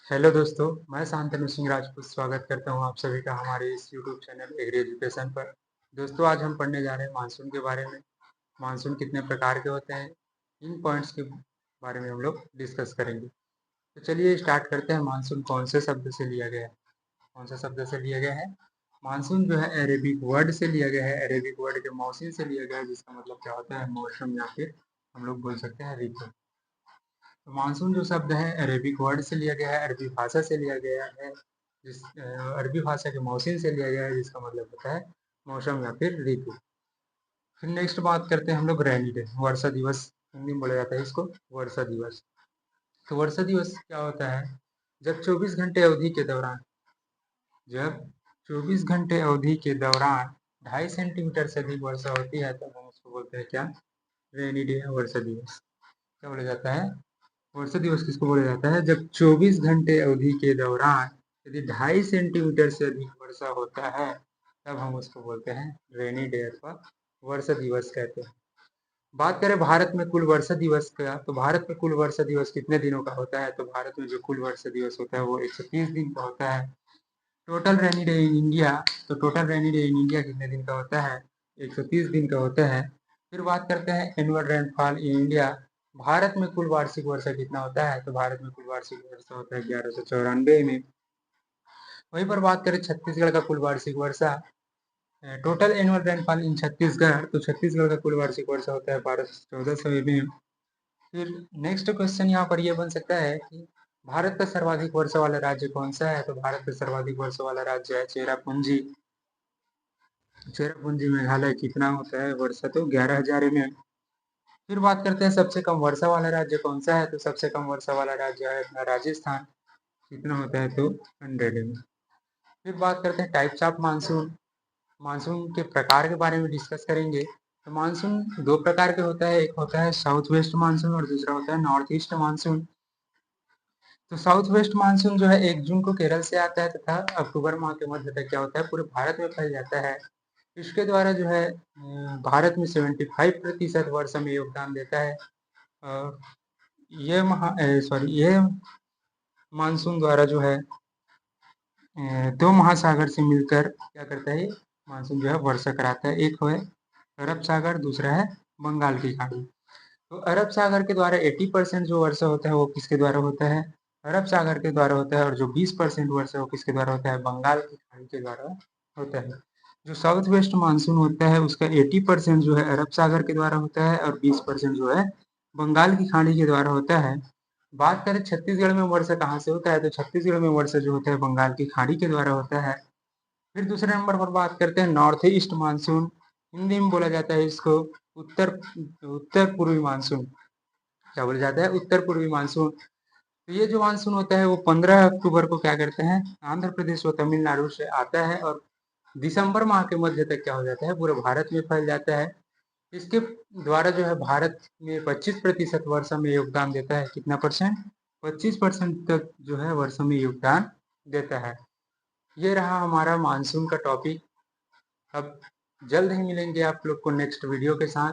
Hello दोस्तों, मैं शांतनु सिंह राजपूत स्वागत करता हूं आप सभी का हमारे इस यूट्यूब चैनल एग्री एजुकेशन पर। दोस्तों, आज हम पढ़ने जा रहे हैं मानसून के बारे में। मानसून कितने प्रकार के होते हैं, इन पॉइंट्स के बारे में हम लोग डिस्कस करेंगे। तो चलिए स्टार्ट करते हैं। मानसून कौन से शब्द से लिया गया है? कौन सा शब्द से लिया गया है? मानसून जो है अरेबिक वर्ड से लिया गया है। अरेबिक वर्ड के मौसम से लिया गया है, जिसका मतलब क्या होता है? मौसम, या फिर हम लोग बोल सकते हैं ऋतु। तो मानसून जो शब्द है अरेबिक वर्ड से लिया गया है, अरबी भाषा से लिया गया है, अरबी भाषा के मौसम से लिया गया है, जिसका मतलब होता है मौसम या फिर ऋतु। फिर नेक्स्ट बात करते हैं हम लोग रेनी डे, वर्षा दिवस। हिंदी में बोला जाता है इसको वर्षा दिवस। तो वर्षा दिवस क्या होता है? जब 24 घंटे अवधि के दौरान जब 24 घंटे अवधि के दौरान 2.5 सेंटीमीटर से अधिक वर्षा होती है, तब हम उसको बोलते हैं क्या? रेनी डे या वर्षा दिवस। क्या बोला जाता है? वर्षा दिवस किसको बोला जाता है? जब 24 घंटे अवधि के दौरान यदि 2.5 सेंटीमीटर से अधिक वर्षा होता है, तब हम उसको बोलते हैं रेनी डे अथवा वर्षा दिवस कहते हैं। बात करें भारत में कुल वर्षा दिवस का, तो भारत में कुल वर्षा दिवस कितने दिनों का होता है? तो भारत में जो कुल वर्षा दिवस होता है वो 130 दिन का होता है। Total rainy day in India, तो total rainy day in India कितने दिन का होता है? 130 दिन का होता है। फिर बात करते हैं annual rainfall in India. Bharat में कुल वार्षिक वर्षा कितना होता है? तो भारत में कुल वार्षिक वर्षा होता है 1194 में। वहीं पर बात करें छत्तीसगढ़ का कुल वार्षिक वर्षा, total annual rainfall in Chhattisgarh, तो छत्तीसगढ़ का कुल वार्षिक वर्षा होता है 1214 में। फिर नेक्स्ट क्वेश्चन यहाँ पर ये बन सकता है कि भारत का सर्वाधिक वर्षा वाला राज्य कौन सा है? तो भारत का सर्वाधिक वर्षा वाला राज्य है चेरापूंजी। चेरापूंजी मेघालय। कितना होता है वर्षा? तो 11,000 में। फिर बात करते हैं सबसे कम वर्षा वाला राज्य कौन सा है? तो सबसे कम वर्षा वाला राज्य है अपना राजस्थान। कितना होता है? तो 100 में। फिर बात करते हैं टाइप्स ऑफ मानसून। मानसून के प्रकार के बारे में डिस्कस करेंगे। तो मानसून दो प्रकार के होता है, एक होता है साउथ वेस्ट मानसून और दूसरा होता है नॉर्थ ईस्ट मानसून। तो साउथ वेस्ट मानसून जो है 1 जून को केरल से आता है तथा अक्टूबर माह के मध्य तक क्या होता है? पूरे भारत में फैल जाता है। इसके द्वारा जो है भारत में 75% वर्षा में योगदान देता है। और ये मानसून द्वारा जो है दो महासागर से मिलकर क्या करता है? मानसून जो है वर्षा कराता है। एक है अरब सागर, दूसरा है बंगाल की खाड़ी। तो अरब सागर के द्वारा 80% जो वर्षा होता है वो किसके द्वारा होता है? अरब सागर के द्वारा होता है। और जो 20% वर्षा वो किसके द्वारा होता है? बंगाल की खाड़ी के द्वारा होता है। जो साउथ वेस्ट मानसून होता है उसका 80% जो है अरब सागर के द्वारा होता है और 20% जो है बंगाल की खाड़ी के द्वारा होता है। बात करें छत्तीसगढ़ में वर्षा कहाँ से होता है? तो छत्तीसगढ़ में वर्षा जो होता है बंगाल की खाड़ी के द्वारा होता है। फिर दूसरे नंबर पर बात करते हैं नॉर्थ ईस्ट मानसून। हिंदी में बोला जाता है इसको उत्तर उत्तर पूर्वी मानसून। क्या बोला जाता है? उत्तर पूर्वी मानसून। तो ये जो मानसून होता है वो 15 अक्टूबर को क्या करते हैं? आंध्र प्रदेश व तमिलनाडु से आता है और दिसंबर माह के मध्य तक क्या हो जाता है? पूरे भारत में फैल जाता है। इसके द्वारा जो है भारत में 25% वर्षा में योगदान देता है। कितना परसेंट? 25% तक जो है वर्षा में योगदान देता है। ये रहा हमारा मानसून का टॉपिक। अब जल्द ही मिलेंगे आप लोग को नेक्स्ट वीडियो के साथ।